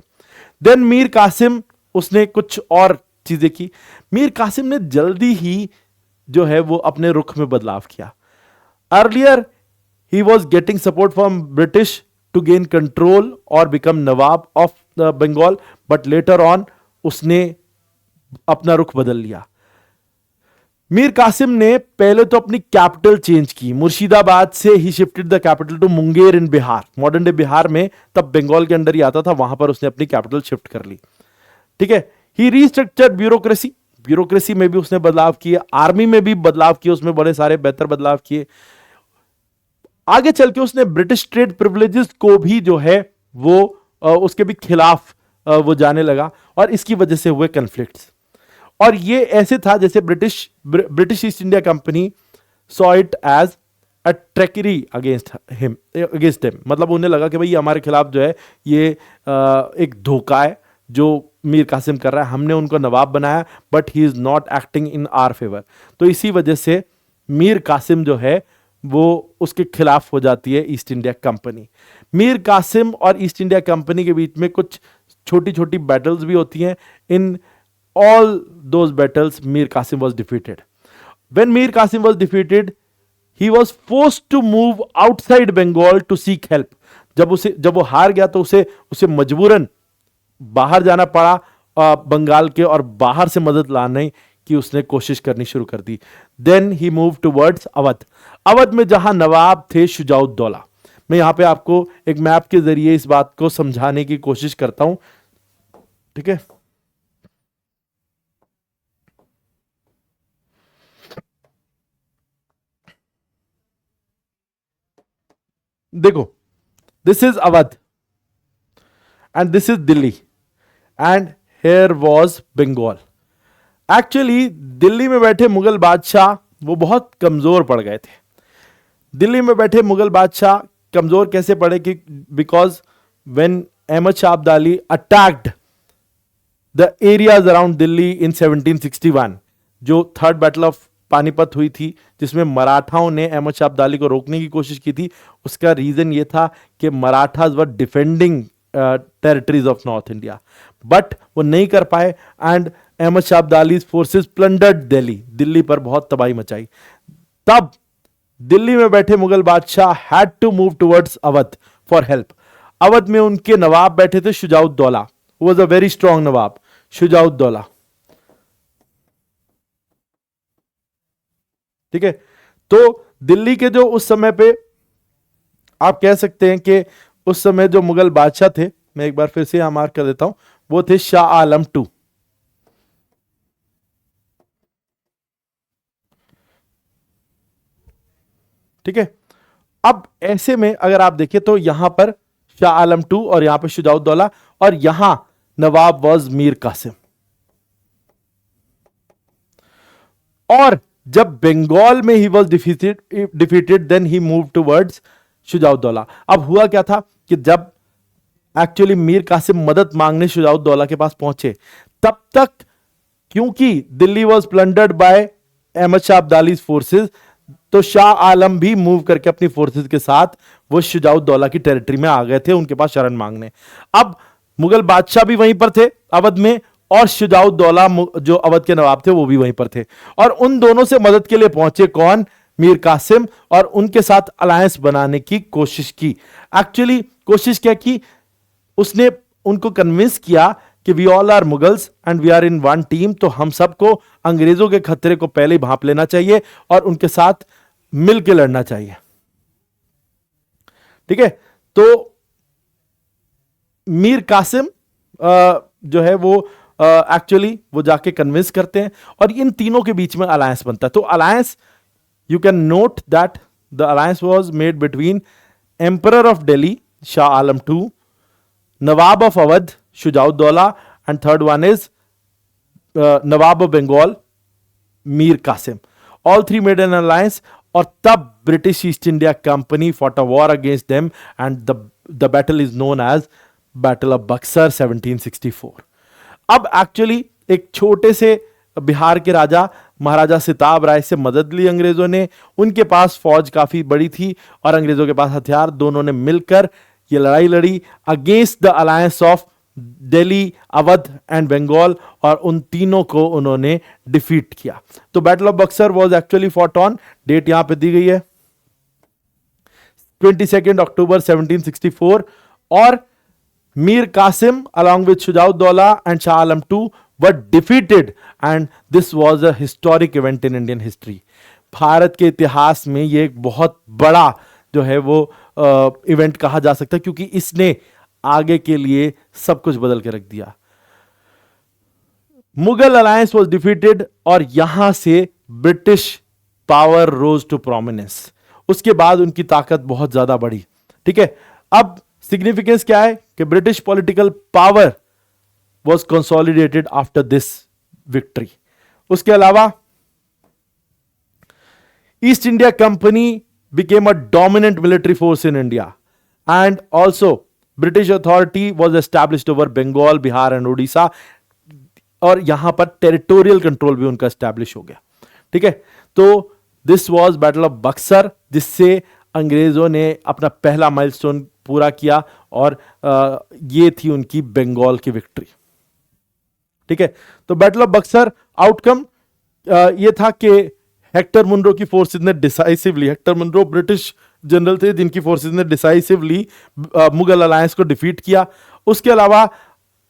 देन मीर कासिम उसने कुछ और चीजें की। मीर कासिम ने जल्दी ही जो है वो अपने रुख में बदलाव किया। Earlier he was getting support from British to gain control और become nawab of Bengal, but later on उसने अपना रुख बदल लिया। मीर कासिम ने पहले तो अपनी कैपिटल चेंज की, मुर्शिदाबाद से he shifted the capital to Munger in Bihar, modern day Bihar में तब बंगाल के अंडर ही आता था, वहां पर उसने अपनी कैपिटल शिफ्ट कर ली। ठीक है, ही रीस्ट्रक्चर्ड ब्यूरोक्रेसी, ब्यूरोक्रेसी में भी उसने बदलाव किए, आर्मी में भी बदलाव किए, उसमें बड़े सारे बेहतर बदलाव किए। आगे चल के उसने ब्रिटिश ट्रेड प्रिविलेजेस को भी जो है वो उसके भी खिलाफ वो जाने लगा और इसकी वजह से हुए कन्फ्लिक्ट्स। और ये ऐसे था जैसे British east India company saw it as a treachery against him, मतलब उन्हें लगा कि भाई ये हमारे खिलाफ जो है ये एक धोखा है जो मीर कासिम कर रहा है, हमने उनको नवाब बनाया but he is not acting in our favour. तो इसी वजह से मीर कासिम जो है वो उसके खिलाफ हो जाती है East India Company. Mir Qasim और ईस्ट इंडिया कंपनी के बीच में कुछ छोटी छोटी बैटल्स भी होती हैं। इन all those battles Mir Qasim was defeated. When Mir Qasim was defeated, he was forced to move outside Bengal to seek help. जब वो हार गया तो उसे मजबूरन बाहर जाना पड़ा बंगाल के, और बाहर से मदद लाने की उसने कोशिश करनी शुरू कर दी। Then he moved towards Awadh. Awadh में जहां नवाब थे शुजाउद्दौला। मैं यहां पे आपको एक मैप के जरिए इस बात को समझाने की कोशिश करता हूं। ठीक है, देखो, this is Awadh and this is Delhi and here was Bengal. Actually Delhi में बैठे मुगल बादशाह वो बहुत कमजोर पड़ गए थे। दिल्ली में बैठे मुगल बादशाह कमजोर कैसे पड़े कि because when Ahmad Shah Abdali attacked the areas around Delhi in 1761, जो थर्ड बैटल ऑफ पानीपत हुई थी जिसमें मराठाओं ने अहमद शाह अब्दाली को रोकने की कोशिश की थी, उसका रीजन ये था कि Marathas were defending territories of north India, but वो नहीं कर पाए and Ahmad Shah Abdali forces plundered Delhi, Delhi पर बहुत तबाही मचाई। तब दिल्ली में बैठे मुगल बादशाह had to move towards Awadh for help. Awadh में उनके नवाब बैठे थे Shujauddaula, was a very strong nawab Shujauddaula. ठीक है, तो दिल्ली के जो उस समय पे आप कह सकते हैं कि उस समय जो मुगल बादशाह थे, मैं एक बार फिर से यहां मार्क कर देता हूं, वो थे शाह आलम II। ठीक है, अब ऐसे में अगर आप देखें तो यहां पर शाह आलम II और यहां पर शुजाउद्दौला, और यहां नवाब वाज मीर कासिम। और जब बंगाल में he was defeated then he move towards Shujauddaulah. अब हुआ क्या था कि जब एक्चुअली मीर कासिम मदद मांगने शुजाउद्दौला के पास पहुंचे, तब तक क्योंकि Delhi was plundered by Ahmad Shah Abdali's forces, तो शाह आलम भी मूव करके अपनी फोर्सेस के साथ वो शुजाउद्दौला की टेरिटरी में आ गए थे उनके पास शरण मांगने। अब मुगल बादशाह भी वहीं पर थे अवध में, और शुजाउद्दौला जो अवध के नवाब थे वो भी वहीं पर थे, और उन दोनों से मदद के लिए पहुंचे कौन? मीर कासिम, और उनके साथ अलायंस बनाने की कोशिश की। एक्चुअली कोशिश क्या की? उसने उनको कन्विंस किया कि we all are Mughals and we are in one team, तो हम सबको अंग्रेजों के खतरे को पहले ही भांप लेना चाहिए और उनके साथ मिलकर लड़ना चाहिए। ठीक है, तो मीर कासिम जो है वो एक्चुअली वो जाके कन्विंस करते हैं और इन तीनों के बीच में अलायंस बनता है। तो alliance, you can note that the alliance was made between emperor of Delhi Shah Alam II, nawab of Awadh Shujauddaulah, and third one is nawab of Bengal Mir Qasim. All three made an alliance और तब British east India Company fought a war against them and the battle is known as battle of Buxar 1764। अब actually एक छोटे से बिहार के राजा महाराजा सिताब राय से मदद ली अंग्रेजों ने। उनके पास फौज काफी बड़ी थी और अंग्रेजों के पास हथियार। दोनों ने मिलकर ये लड़ाई लड़ी against the alliance of Delhi, Awadh and Bengal, और उन तीनों को उन्होंने डिफीट किया। तो battle of Buxar was actually fought on, date यहां पे दी गई है 22 अक्टूबर 1764, और Mir Qasim along with Shujauddaulah and Shah Alam II were defeated and this was a historic event in Indian history। Bharat के इतिहास में ये एक बहुत बड़ा जो है वो इवेंट कहा जा सकता है क्योंकि इसने आगे के लिए सब कुछ बदल के रख दिया। मुगल अलायंस वाज डिफीटेड और यहां से British power rose to prominence. उसके बाद उनकी ताकत बहुत ज्यादा बढ़ी। ठीक है, अब सिग्निफिकेंस क्या है कि British political power was consolidated after this victory. उसके अलावा east India company became a dominant military force in India and also British authority was established over Bengal, Bihar and Orissa, और यहां पर टेरिटोरियल कंट्रोल भी उनका एस्टैब्लिश हो गया। ठीक है, तो this was battle of Buxar, जिससे अंग्रेजों ने अपना पहला माइलस्टोन पूरा किया और ये थी उनकी बंगाल की विक्ट्री। ठीक है, तो बैटल ऑफ बक्सर आउटकम ये था कि हेक्टर मुनरो की फोर्सेस ने decisively, Hector Munro British general थे जिनकी फोर्सेस ने डिसाइसिवली मुगल अलायंस को डिफीट किया। उसके अलावा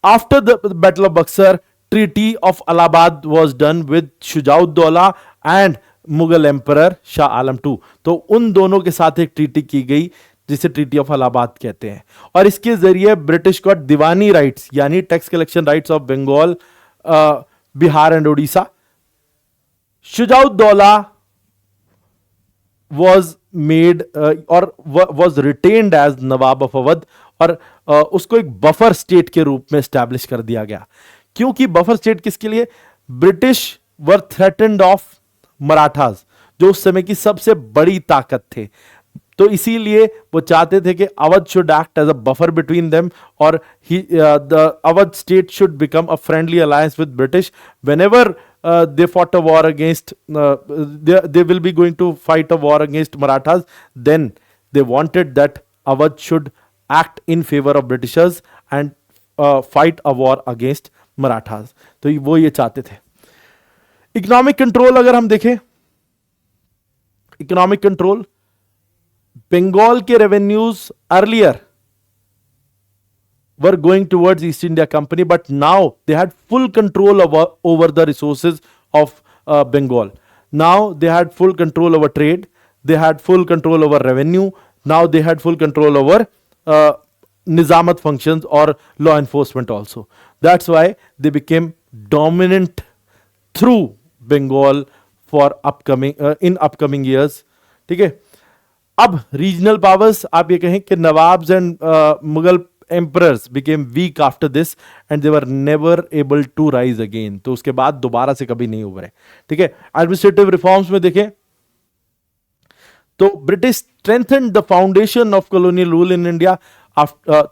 after the battle of Buxar treaty of Allahabad was done with Shujauddaula and Mughal emperor Shah Alam II। तो उन दोनों के साथ एक ट्रीटी की गई जिसे ट्रीटी ऑफ अलाहाबाद कहते हैं, और इसके जरिए ब्रिटिश को दीवानी राइट्स यानी tax collection rights of Bengal, Bihar and Orissa. Shujauddaula was made और was retained as Nawab of Awadh, और उसको एक बफर स्टेट के रूप में स्टैब्लिश कर दिया गया। क्योंकि बफर स्टेट किसके लिए? British were threatened of Marathas, जो उस समय की सबसे बड़ी ताकत थे, तो इसीलिए वो चाहते थे कि Awadh should act as a buffer between them, और the Awadh state should become a friendly alliance with British whenever they fought a war against they will be going to fight a war against Marathas, then they wanted that Awadh should act in favor of Britishers and fight a war against Marathas। तो वो ये चाहते थे। Economic control अगर हम देखें, economic control, Bengal के revenues earlier were going towards East India Company, but now they had full control over the resources of Bengal. Now they had full control over trade, they had full control over revenue, now they had full control over nizamat functions or law enforcement also. That's why they became dominant through Bengal for upcoming years. ठीक है, अब regional powers आप ये कहें कि nawabs and Mughal emperors became weak after this and they were never able to rise again। तो उसके बाद दोबारा से कभी नहीं उभरे। ठीक है, एडमिनिस्ट्रेटिव रिफॉर्म्स में देखें तो British strengthened the foundation of colonial rule in India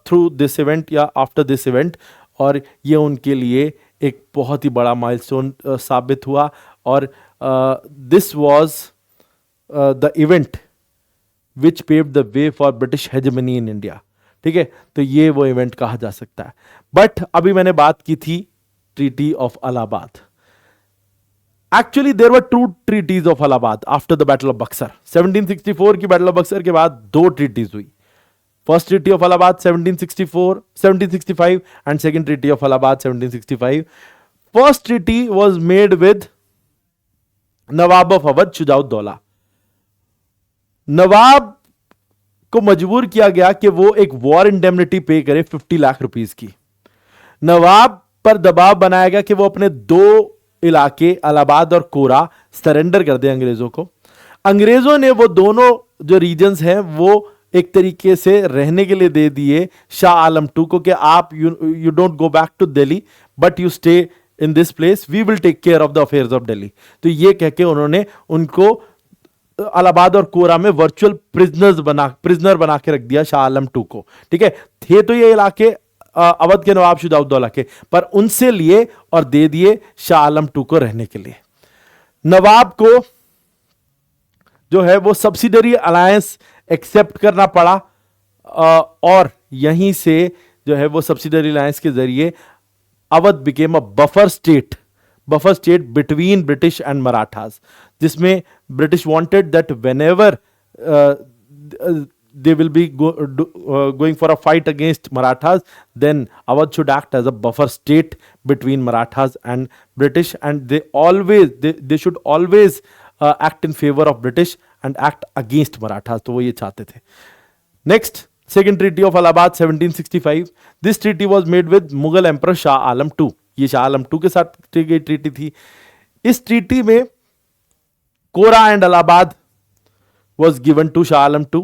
through this event या आफ्टर दिस इवेंट, और ये उनके लिए एक बहुत ही बड़ा माइलस्टोन साबित हुआ, और this was the event which paved the way for British hegemony in India. ठीक है, तो ये वो इवेंट कहा जा सकता है। बट अभी मैंने बात की थी treaty of Allahabad. Actually there were two treaties of Allahabad after the battle of Buxar. 1764 की बैटल ऑफ बक्सर के बाद दो ट्रीटीज हुई। First Treaty of Allahabad 1764, 1765 and Second Treaty of Allahabad 1765. First treaty was made with Nawab of Awadh Shujauddaula. Nawab को मजबूर किया गया कि वो एक वॉर इंडेमनिटी पे करे 50 लाख रुपीस की. नवाब पर दबाव बनाया गया कि वो अपने दो इलाके इलाहाबाद और कोरा सरेंडर कर दें अंग्रेजों को. अंग्रेजों ने वो दोनों जो रीजन्स हैं वो एक तरीके से रहने के लिए दे दिए शाह आलम टू को कि आप you don't go back to Delhi but you stay in this place, we will take care of the affairs of Delhi. तो ये कह के उन्होंने उनको इलाहाबाद और कोरा में वर्चुअल प्रिजनर बना के रख दिया शाह आलम टू को. ठीक है, थे तो ये इलाके अवध के नवाब शुजाउद्दौला के, पर उनसे लिए और दे दिए शाह आलम टू को रहने के लिए. नवाब को जो है वो सब्सिडरी अलायंस एक्सेप्ट करना पड़ा और यहीं से जो है वो सब्सिडरी अलायंस के जरिए Awadh became a buffer state between British and Marathas, जिसमें British wanted that whenever they will be going for a fight against Marathas, then Awadh should act as a buffer state between Marathas and British, and they should always act in favor of British and act against Marathas. तो वो ये चाहते थे. Next, Second Treaty of Allahabad 1765. This treaty was made with Mughal Emperor Shah Alam II. ये Shah Alam to के साथ की गई ट्रीटी थी. इस ट्रीटी में Kora and Allahabad was given to Shah Alam two.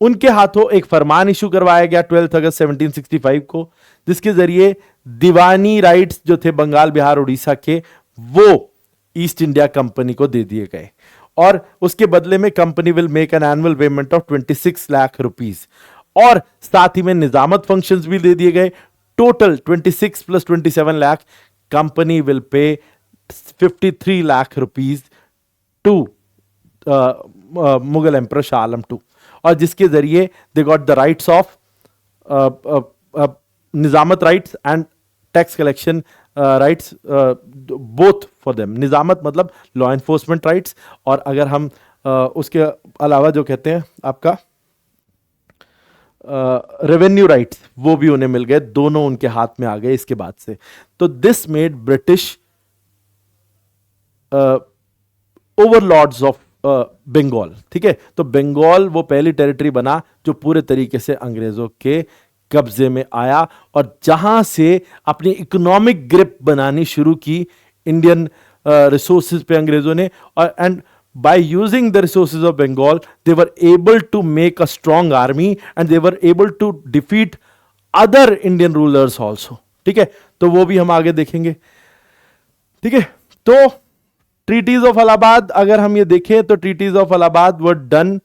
उनके हाथों एक फरमान इशू करवाया गया 12 अगस्त 1765 को, जिसके जरिए दीवानी राइट्स जो थे बंगाल, बिहार, उड़ीसा के, वो ईस्ट इंडिया कंपनी को दे दिए गए और उसके बदले में company will make an annual payment of 26 lakh rupees और साथ ही में निजामत फंक्शंस भी दे दिए गए. Total 26 plus 27 lakh, company will pay 53 lakh rupees to Mughal emperor Shah Alam two, और जिसके जरिए they got the rights of Nizamat rights and tax collection rights both for them. Nizamat मतलब लॉ एनफोर्समेंट राइट्स, और अगर हम उसके अलावा जो कहते हैं आपका रेवेन्यू राइट्स, वो भी उन्हें मिल गए. दोनों उनके हाथ में आ गए इसके बाद से. तो this made British overlords of Bengal. ठीक है, तो बंगाल वो पहली टेरिटरी बना जो पूरे तरीके से अंग्रेजों के कब्जे में आया और जहां से अपनी इकोनॉमिक ग्रिप बनानी शुरू की इंडियन रिसोर्सेज पे अंग्रेजों ने. और and by using the resources of Bengal, they were able to make a strong army and they were able to defeat other Indian rulers also. ठीक है, तो वो भी हम आगे देखेंगे. ठीक है, तो ट्रीटीज ऑफ इलाहाबाद अगर हम ये देखें तो treaties of Allahabad were done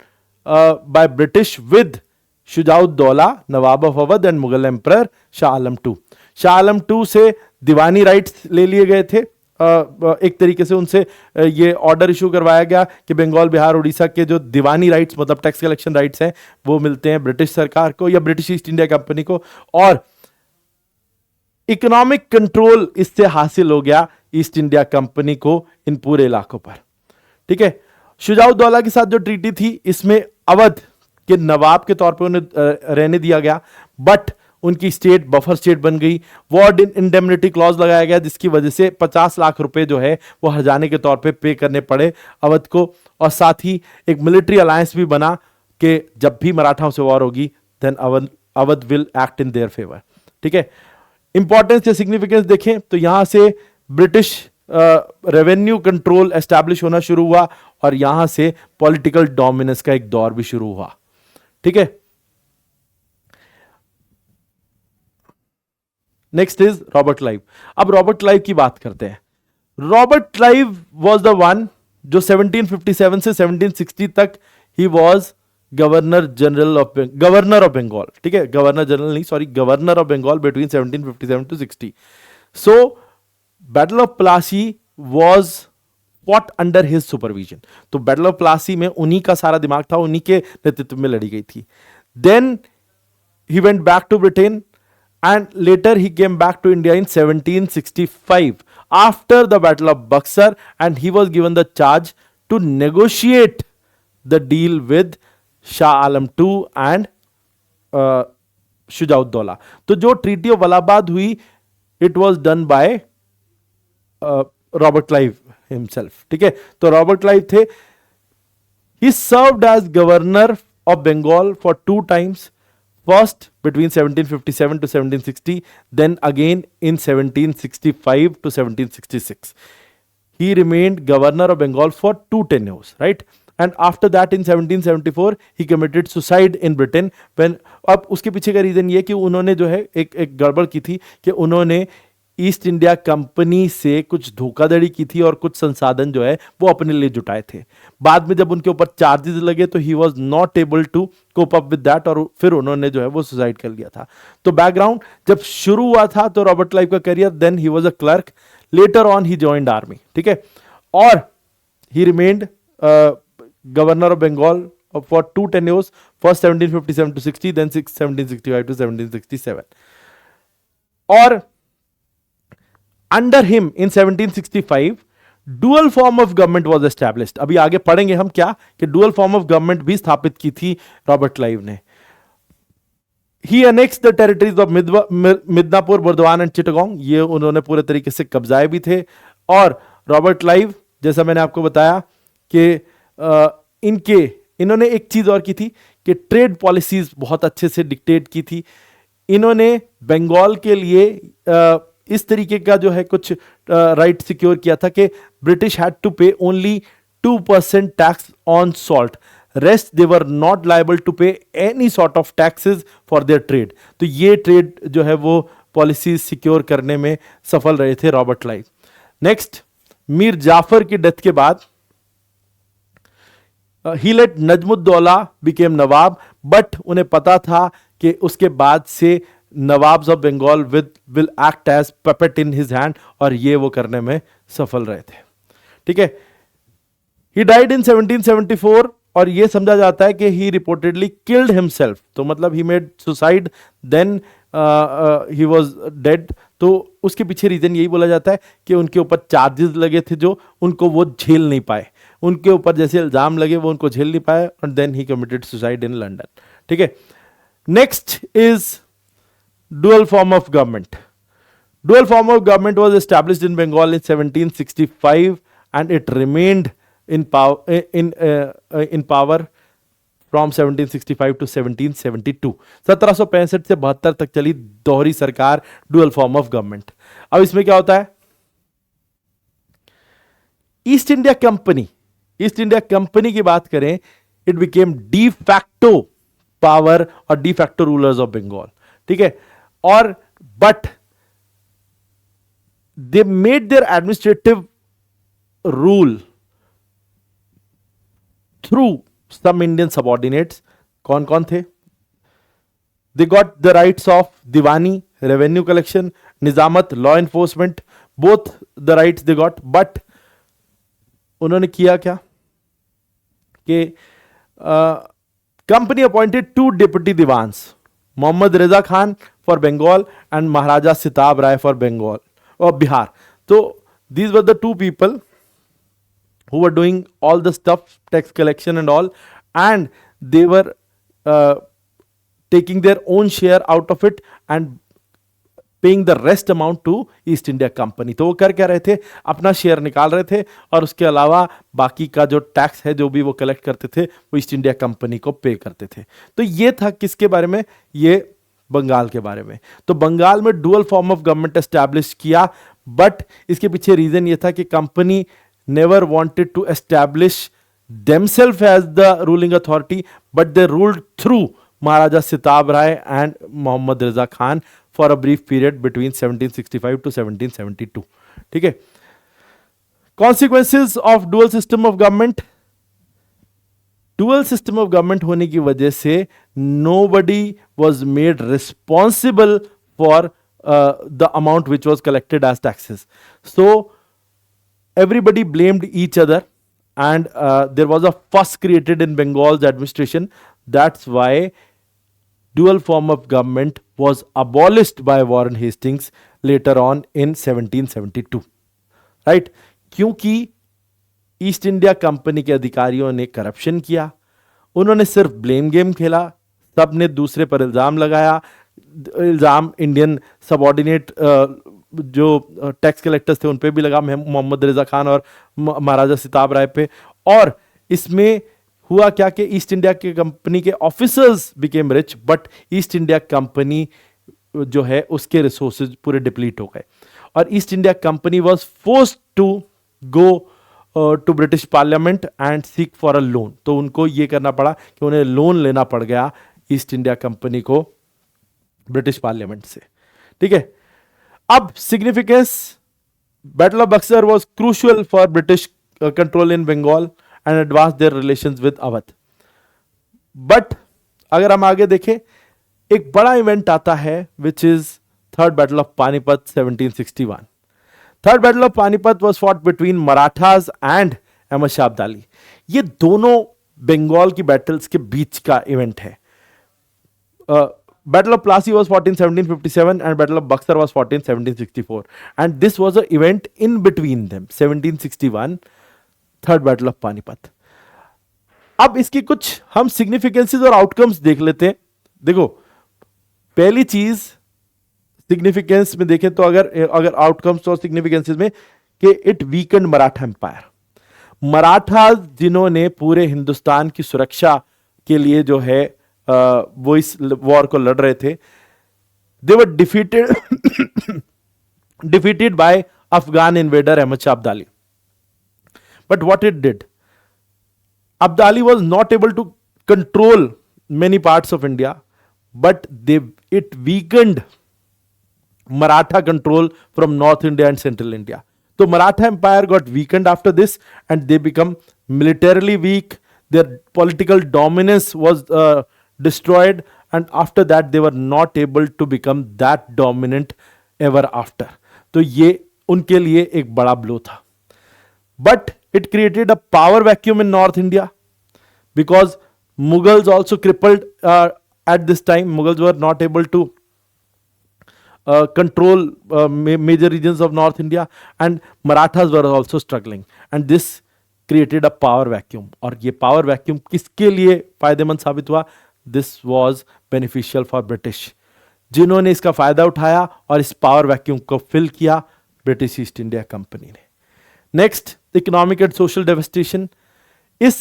by British with Shujauddaula, Nawab of Awadh and Mughal emperor Shah Alam two. Shah Alam two से दीवानी राइट्स ले लिए गए थे. एक तरीके से उनसे ये ऑर्डर इशू करवाया गया कि बंगाल, बिहार, उड़ीसा के जो दीवानी राइट्स मतलब टैक्स कलेक्शन राइट्स हैं वो मिलते हैं ब्रिटिश सरकार को या ब्रिटिश ईस्ट इंडिया कंपनी को, और इकोनॉमिक कंट्रोल इससे हासिल हो गया ईस्ट इंडिया कंपनी को इन पूरे इलाकों पर. ठीक है, शुजाउद्दौला के साथ जो ट्रीटी थी इसमें अवध के नवाब के तौर पर उन्हें रहने दिया गया, बट उनकी स्टेट बफर स्टेट बन गई. वॉर इंडेमनिटी क्लॉज लगाया गया जिसकी वजह से 50 लाख रुपए जो है वो हर्जाने के तौर पे करने पड़े अवध को, और साथ ही एक मिलिट्री अलायंस भी बना कि जब भी मराठाओं से वॉर होगी then Awadh will act in their favour. ठीक है, इंपॉर्टेंस या सिग्निफिकेंस देखें तो यहां से ब्रिटिश रेवेन्यू कंट्रोल एस्टैब्लिश होना शुरू हुआ और यहां से पॉलिटिकल डोमिनेंस का एक दौर भी शुरू हुआ. ठीक है, नेक्स्ट इज रॉबर्ट क्लाइव. अब रॉबर्ट क्लाइव की बात करते हैं. Robert Clive was the one जो 1757 से 1760 तक he was governor of Bengal. ठीक है, गवर्नर जनरल नहीं, sorry, governor of Bengal between 1757 to 60. So battle of Plassey was fought under his supervision. तो बैटल ऑफ प्लासी में उन्हीं का सारा दिमाग था, उन्हीं के नेतृत्व में लड़ी गई थी. Then he went back to Britain and later he came back to India in 1765 after the Battle of Buxar, and he was given the charge to negotiate the deal with Shah Alam II and Shujauddaula. तो जो treaty of Allahabad हुई, it was done by Robert Clive himself. ठीक है, तो Robert Clive थे। He served as governor of Bengal for 2 times, first between 1757 to 1760, then again in 1765 to 1766. He remained governor of Bengal for 2 tenures, right? And after that in 1774 he committed suicide in Britain when, अब उसके पीछे का reason ये कि उन्होंने जो है एक गड़बड़ की थी कि उन्होंने ईस्ट इंडिया कंपनी से कुछ धोखाधड़ी की थी और कुछ संसाधन जो है वो अपने लिए जुटाए थे। बाद में जब उनके ऊपर चार्जेस लगे तो he was not able to cope up with that, और फिर उन्होंने जो है वो सुसाइड कर लिया था। तो बैकग्राउंड जब शुरू हुआ था तो रॉबर्ट क्लाइव का career, then he was a clerk, later on he joined army. ठीक है, और he remained governor of Bengal for 2 tenures, first 1757 to 60, then 1765 to 1767. और under him in 1765 dual form of government was established. अभी आगे पढ़ेंगे हम क्या कि डुअल फॉर्म ऑफ गवर्नमेंट भी स्थापित की थी रॉबर्ट क्लाइव ने। He annex the territories of Midnapur, Burdwan and Chittagong, ये उन्होंने पूरे तरीके से कब्जाए भी थे। और रॉबर्ट क्लाइव, जैसा मैंने आपको बताया कि इन्होंने एक चीज और की थी कि ट्रेड पॉलिसीज बहुत अच्छे से डिक्टेट की थी। इन्होंने बंगाल के लिए इस तरीके का जो है कुछ राइट सिक्योर किया था कि British had to pay only 2% tax on salt, rest they were not liable to pay any sort of taxes for their trade. तो ये ट्रेड जो है वो पॉलिसीज सिक्योर करने में सफल रहे थे Robert Clive. Next, Mir Jafar की डेथ के बाद he let Najmuddaula became Nawab, but उन्हें पता था कि उसके बाद से Nawabs of Bengal will act as puppet in his hand, और ये वो करने में सफल रहे थे। ठीक है, ही डाइड इन 1774, और ये समझा जाता है कि ही रिपोर्टेडली किल्ड हिमसेल्फ, तो मतलब he made suicide, then he was dead. तो उसके पीछे रीजन यही बोला जाता है कि उनके ऊपर चार्जेस लगे थे जो उनको वो झेल नहीं पाए, उनके ऊपर जैसे इल्जाम लगे वो उनको झेल नहीं पाए, और then he committed suicide in London. ठीक है, next is dual form of government. Dual form of government was established in Bengal in 1765 and it remained in power from 1765 to 1772. 1765 से 72 तक चली दोहरी सरकार, dual form of government. अब इसमें क्या होता है, ईस्ट इंडिया कंपनी की बात करें, it became de facto power और de facto rulers of Bengal. ठीक है, और but they made their administrative rule through some Indian subordinates. कौन कौन थे? They got the rights of Diwani, revenue collection, Nizamat, law enforcement, both the rights they got. But उन्होंने किया क्या कि company appointed 2 deputy Diwans, Mohammad Reza Khan for Bengal and Maharaja Sitab Rai for Bengal और बिहार। तो these were the 2 people who were doing all the stuff, tax collection and all, and they were taking their own share out of it and paying the rest amount to east India company. तो वो कर क्या रहे थे, अपना share निकाल रहे थे, और उसके अलावा बाकी का जो टैक्स है जो भी वो कलेक्ट करते थे वो ईस्ट इंडिया कंपनी को पे करते थे। तो ये था किसके बारे में, ये बंगाल के बारे में। तो बंगाल में dual form of government establish किया, बट इसके पीछे रीजन ये था कि company never wanted to establish themselves as the ruling authority, but they ruled through Maharaja Sitab Rai and Muhammad Reza Khan for a brief period between 1765 to 1772. ठीक है, consequences of dual system of government. Dual system of government होने की वजह से nobody was made responsible for the amount which was collected as taxes. So everybody blamed each other. And there was a fuss created in Bengal's administration. That's why dual form of government was abolished by Warren Hastings later on in 1772. Right? क्योंकि east India Company के अधिकारियों ने corruption किया, उन्होंने सिर्फ blame game खेला, सब ने दूसरे पर इल्ज़ाम लगाया। इल्ज़ाम इंडियन सबॉर्डिनेट जो टैक्स कलेक्टर्स थे उन पे भी लगा, मोहम्मद रजा खान और महाराजा सिताब राय पे। और इसमें हुआ क्या कि ईस्ट इंडिया की कंपनी के officers became rich, but east India company जो है उसके रिसोर्सेज पूरे डिप्लीट हो गए और east India company was forced to go to British parliament and seek for a loan. तो उनको ये करना पड़ा कि उन्हें लोन लेना पड़ गया ईस्ट इंडिया कंपनी को ब्रिटिश पार्लियामेंट से। ठीक है, अब significance, battle of Buxar was crucial for British control in Bengal and advance their relations with Awadh. But अगर हम आगे देखें, एक बड़ा इवेंट आता है which is third battle of Panipat 1761। Third battle of Panipat was fought between Marathas and Ahmad Shah Abdali. ये दोनों बंगाल की बैटल्स के बीच का इवेंट है। Battle of Plassey was fought in 1757 and Battle of Buxar was fought in 1764 and this was an event in between them, 1761 third Battle of Panipat। अब इसकी कुछ हम सिग्निफिकेंसेस और आउटकम्स देख लेते हैं। देखो, पहली चीज सिग्निफिकेंस में देखें तो अगर आउटकम्स और सिग्निफिकेंसेस में कि it weakened Maratha empire. Maratha जिन्होंने पूरे हिंदुस्तान की सुरक्षा के लिए जो है वो इस वॉर को लड़ रहे थे, they were defeated by Afghan invader Ahmad Shah Abdali. But what it did, Abdali was not able to control many parts of India, but it weakened Maratha control from North India and Central India. So Maratha Empire got weakened after this, and they become militarily weak. Their political dominance was destroyed, and after that they were not able to become that dominant ever after. तो ये उनके लिए एक बड़ा blow था। But it created a power vacuum in North India because Mughals also crippled at this time. Mughals were not able to control major regions of North India, and Marathas were also struggling, and this created a power vacuum. और ये power vacuum किसके लिए फायदेमंद साबित हुआ? This was beneficial for British, जिन्होंने इसका फायदा उठाया और इस पावर वैक्यूम को फिल किया ब्रिटिश ईस्ट इंडिया कंपनी ने। Next, economic and social devastation. इस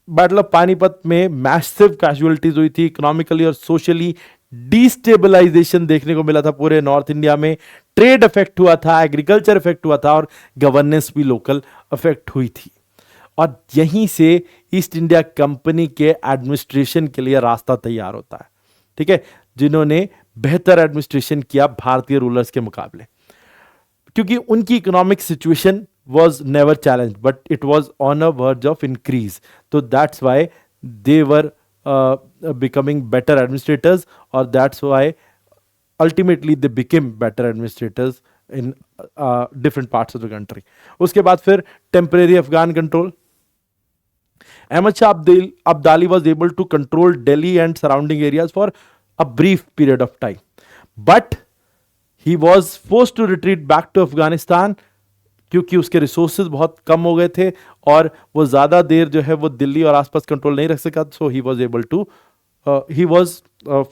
बैटल ऑफ पानीपत में मैसिव कैजुअलिटीज हुई थी। इकोनॉमिकली और सोशली डिस्टेबलाइजेशन देखने को मिला था पूरे नॉर्थ इंडिया में। ट्रेड इफेक्ट हुआ था, एग्रीकल्चर इफेक्ट हुआ था और गवर्नेंस भी लोकल इफेक्ट हुई थी। और यहीं से ईस्ट इंडिया कंपनी के एडमिनिस्ट्रेशन के लिए रास्ता तैयार होता है। ठीक है, जिन्होंने बेहतर एडमिनिस्ट्रेशन किया भारतीय रूलर्स के मुकाबले, क्योंकि उनकी economic situation was never challenged, but it was on a verge of increase. So that's why they were becoming better administrators, or that's why ultimately they became better administrators in different parts of the country. उसके बाद फिर temporary Afghan control. Ahmad Shah Abdali was able to control Delhi and surrounding areas for a brief period of time, but he was forced to retreat back to Afghanistan क्योंकि उसके resources बहुत कम हो गए थे और वो ज्यादा देर जो है वो दिल्ली और आसपास कंट्रोल नहीं रख सका। So he was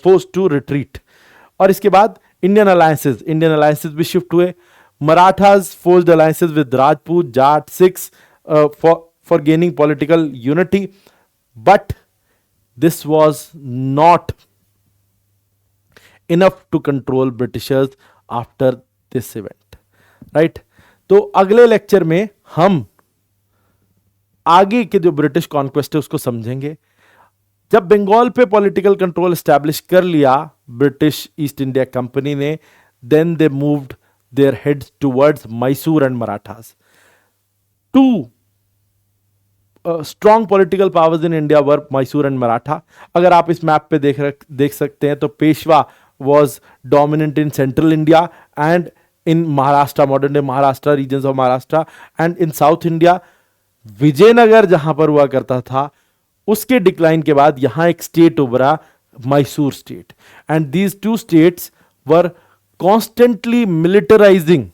forced to retreat. और इसके बाद इंडियन अलायंसेस भी शिफ्ट हुए। Marathas forced alliances with Rajput, Jat, Sikhs for gaining political unity, but this was not enough to control Britishers after this event, right. तो अगले लेक्चर में हम आगे के जो ब्रिटिश कॉन्क्वेस्ट है उसको समझेंगे। जब बंगाल पे पॉलिटिकल कंट्रोल एस्टैब्लिश कर लिया ब्रिटिश ईस्ट इंडिया कंपनी ने, then they moved their heads towards Mysore and Marathas. Two strong political powers in India were Mysore and Maratha. अगर आप इस मैप पे देख सकते हैं तो Peshwa was dominant in central India and in Maharashtra, modern day Maharashtra, regions of Maharashtra, and in South India, Vijayanagar जहां पर हुआ करता था उसके डिक्लाइन के बाद यहां एक स्टेट उभरा, Mysore state, and these two states were constantly militarising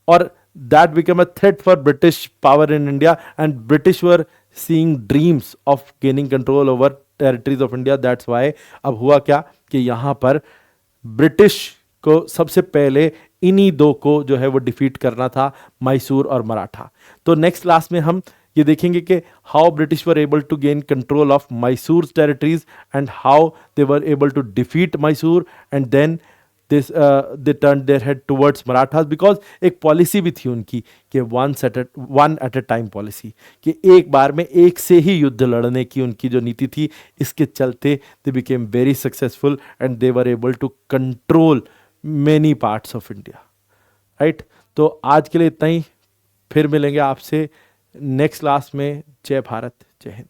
और that became a threat for British power in India, and British were seeing dreams of gaining control over territories of India. That's why अब हुआ क्या कि यहाँ पर British को सबसे पहले इन्हीं दो को जो है वो डिफीट करना था, मैसूर और मराठा। तो नेक्स्ट क्लास में हम ये देखेंगे कि how British were able to gain control of Mysore territories and how they were able to defeat Mysore and then this they turn their head towards Marathas, because एक पॉलिसी भी थी उनकी कि one at a time policy, कि एक बार में एक से ही युद्ध लड़ने की उनकी जो नीति थी। इसके चलते they became very successful and they were able to control many parts of India, right. तो आज के लिए इतना ही, फिर मिलेंगे आपसे नेक्स्ट क्लास में। जय भारत, जय हिंद।